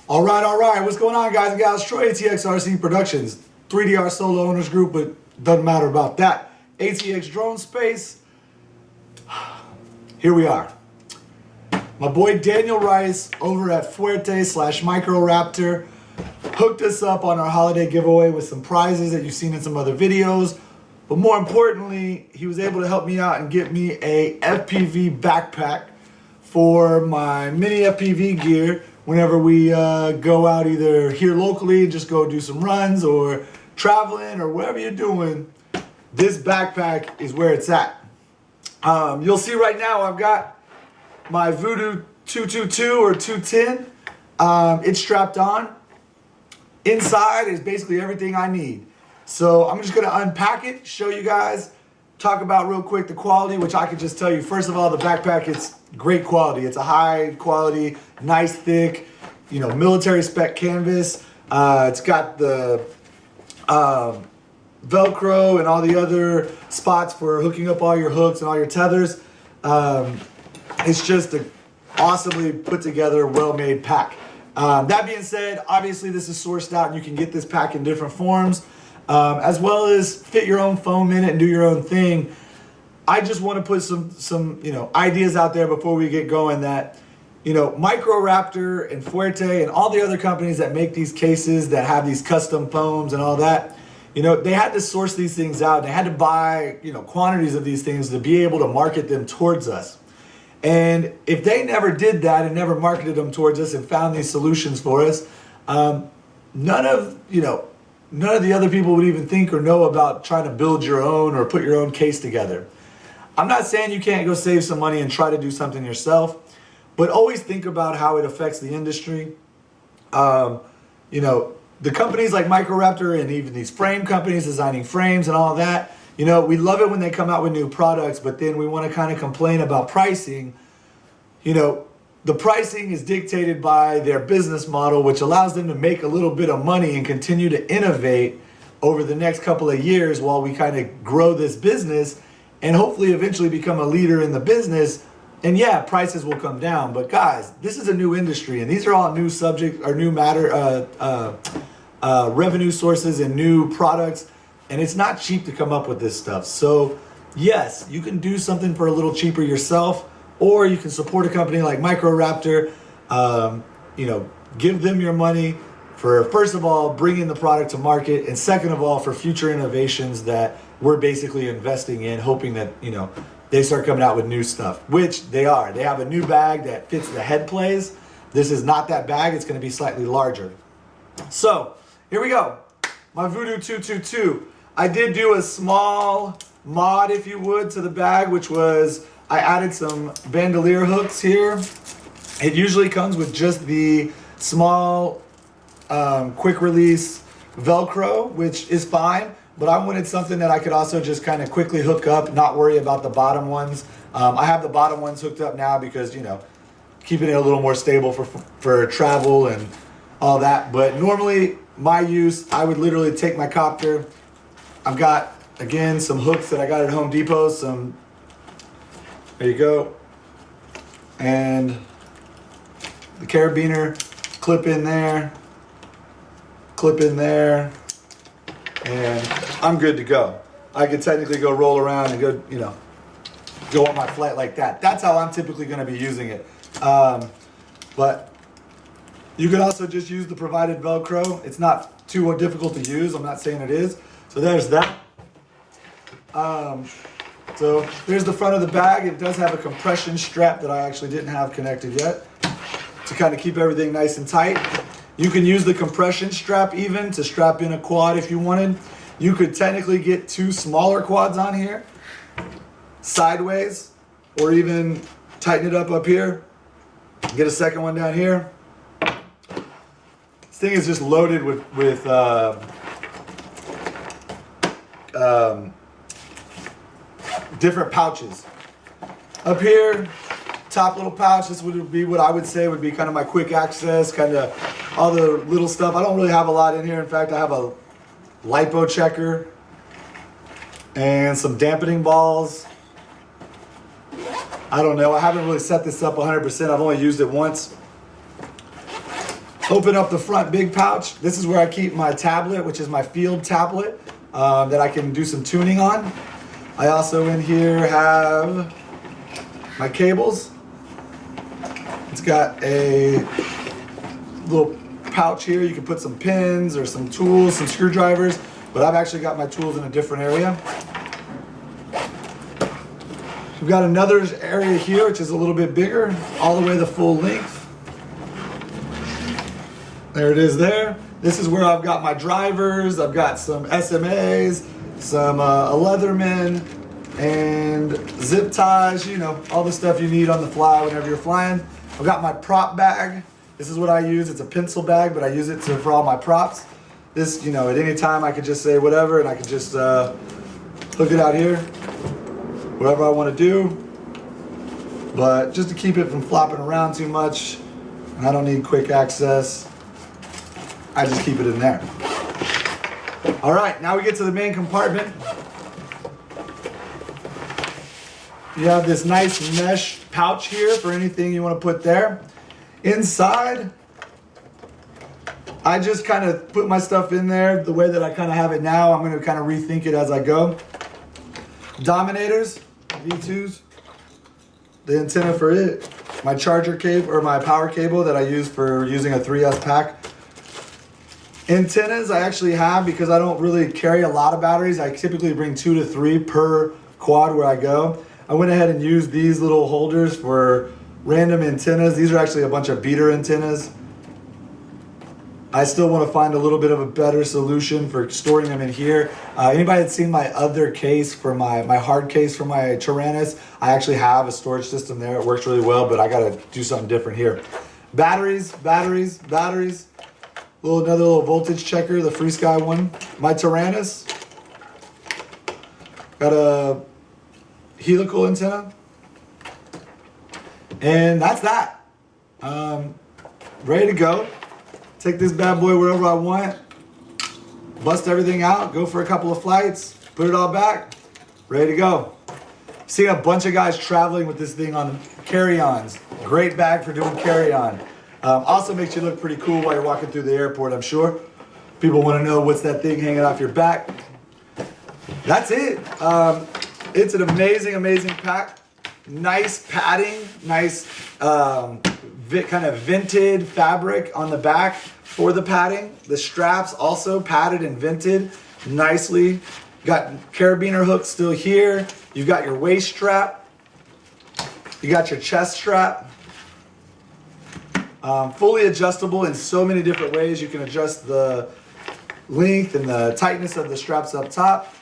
All right. What's going on, guys and gals? Troy, ATXRC Productions, 3DR Solo Owners Group, but doesn't matter about that. ATX Drone Space. Here we are. My boy Daniel Rice over at Fuerte/Microraptor hooked us up on our holiday giveaway with some prizes that you've seen in some other videos. But more importantly, he was able to help me out and get me a FPV backpack for my mini FPV gear whenever we go out either here locally, just go do some runs, or traveling, or whatever you're doing. This backpack is where it's at. You'll see right now I've got my Voodoo 222 or 210. It's strapped on. Inside is basically everything I need. So I'm just gonna unpack it, show you guys, talk about real quick the quality, which I could just tell you. First of all, the backpack, it's great quality. It's a high quality, nice thick, military spec canvas. It's got the Velcro and all the other spots for hooking up all your hooks and all your tethers. It's just an awesomely put together, well-made pack. That being said, obviously this is sourced out and you can get this pack in different forms, as well as fit your own foam in it and do your own thing. I just want to put some ideas out there before we get going that, Microraptor and Fuerte and all the other companies that make these cases that have these custom foams and all that, they had to source these things out. They had to buy, quantities of these things to be able to market them towards us. And if they never did that and never marketed them towards us and found these solutions for us, none of the other people would even think or know about trying to build your own or put your own case together. I'm not saying you can't go save some money and try to do something yourself, but always think about how it affects the industry. The companies like Microraptor and even these frame companies designing frames and all that, we love it when they come out with new products, but then we want to kind of complain about pricing. The pricing is dictated by their business model, which allows them to make a little bit of money and continue to innovate over the next couple of years while we kind of grow this business and hopefully eventually become a leader in the business. And yeah, prices will come down. But guys, this is a new industry, and these are all new subjects or new matter, revenue sources and new products. And it's not cheap to come up with this stuff. So yes, you can do something for a little cheaper yourself, or you can support a company like Microraptor. Give them your money for, first of all, bringing the product to market, and second of all, for future innovations that we're basically investing in, hoping that, they start coming out with new stuff, which they are. They have a new bag that fits the head plays. This is not that bag. It's going to be slightly larger. So here we go. My Voodoo 222. I did do a small mod, if you would, to the bag, which was I added some bandolier hooks here. It usually comes with just the small quick release Velcro, which is fine, but I wanted something that I could also just kind of quickly hook up, not worry about the bottom ones. I have the bottom ones hooked up now because, keeping it a little more stable for travel and all that. But normally my use, I would literally take my copter. I've got, again, some hooks that I got at Home Depot. There you go. And the carabiner, clip in there, and I'm good to go. I could technically go roll around and go on my flight like that. That's how I'm typically going to be using it. But you can also just use the provided Velcro. It's not too difficult to use. I'm not saying it is. So there's that. So there's the front of the bag. It does have a compression strap that I actually didn't have connected yet to kind of keep everything nice and tight. You can use the compression strap even to strap in a quad if you wanted. You could technically get two smaller quads on here, sideways, or even tighten it up here. Get a second one down here. This thing is just loaded with different pouches. Up here, top little pouch, this would be what I would say would be kind of my quick access, kind of all the little stuff. I don't really have a lot in here. In fact, I have a lipo checker and some dampening balls. I don't know. I haven't really set this up 100%. I've only used it once. Open up the front big pouch. This is where I keep my tablet, which is my field tablet that I can do some tuning on. I also in here have my cables. It's got a little pouch here. You can put some pins or some tools, some screwdrivers, but I've actually got my tools in a different area. We've got another area here, which is a little bit bigger, all the way the full length. There it is there. This is where I've got my drivers. I've got some SMAs, some a Leatherman, and zip ties, you know, all the stuff you need on the fly whenever you're flying. I've got my prop bag. This is what I use. It's a pencil bag, but I use it for all my props. This, you know, at any time I could just say whatever, and I could just hook it out here, whatever I want to do. But just to keep it from flopping around too much, and I don't need quick access, I just keep it in there. All right, now we get to the main compartment. You have this nice mesh pouch here for anything you want to put there. Inside, I just kind of put my stuff in there the way that I kind of have it now. I'm going to kind of rethink it as I go. Dominators, V2s, the antenna for it, my charger cable or my power cable that I use for using a 3S pack. Antennas I actually have because I don't really carry a lot of batteries. I typically bring 2 to 3 per quad where I go. I went ahead and used these little holders for random antennas. These are actually a bunch of beater antennas. I still want to find a little bit of a better solution for storing them in here. Anybody that's seen my other case for my hard case for my Tyrannus, I actually have a storage system there. It works really well, but I got to do something different here. Batteries. Another little voltage checker, the Free Sky one. My Tyrannus. Got a helical antenna. And that's that. Ready to go. Take this bad boy wherever I want. Bust everything out. Go for a couple of flights. Put it all back. Ready to go. See a bunch of guys traveling with this thing on carry-ons. Great bag for doing carry-on. Also makes you look pretty cool while you're walking through the airport, I'm sure. People want to know what's that thing hanging off your back. That's it. It's an amazing pack. Nice padding, nice kind of vented fabric on the back for the padding. The straps also padded and vented nicely. Got carabiner hooks still here. You've got your waist strap. You got your chest strap. Fully adjustable in so many different ways. You can adjust the length and the tightness of the straps up top.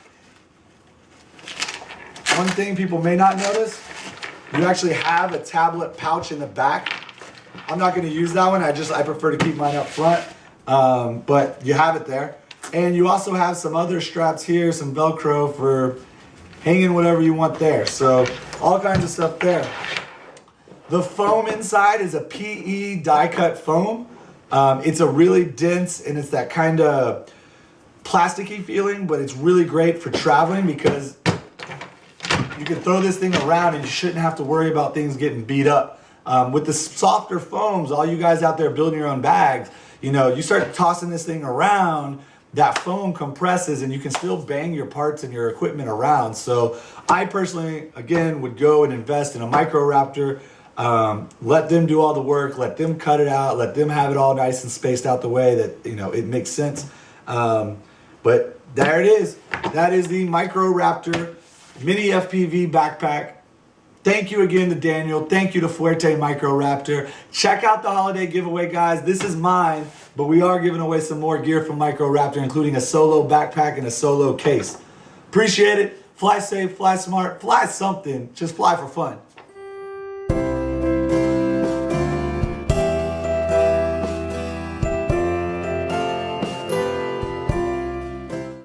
One thing people may not notice, you actually have a tablet pouch in the back. I'm not going to use that one. I prefer to keep mine up front, but you have it there. And you also have some other straps here, some Velcro for hanging whatever you want there. So all kinds of stuff there. The foam inside is a PE die-cut foam. It's a really dense, and it's that kind of plasticky feeling, but it's really great for traveling because you can throw this thing around and you shouldn't have to worry about things getting beat up. With the softer foams, all you guys out there building your own bags, you know, you start tossing this thing around, that foam compresses and you can still bang your parts and your equipment around. So I personally, again, would go and invest in a Microraptor. Let them do all the work, let them cut it out, let them have it all nice and spaced out the way that, you know, it makes sense. But there it is. That is the Microraptor Mini FPV backpack. Thank you again to Daniel. Thank you to Fuerte Microraptor. Check out the holiday giveaway, guys. This is mine, but we are giving away some more gear from Microraptor, including a solo backpack and a solo case. Appreciate it. Fly safe, fly smart, fly something. Just fly for fun.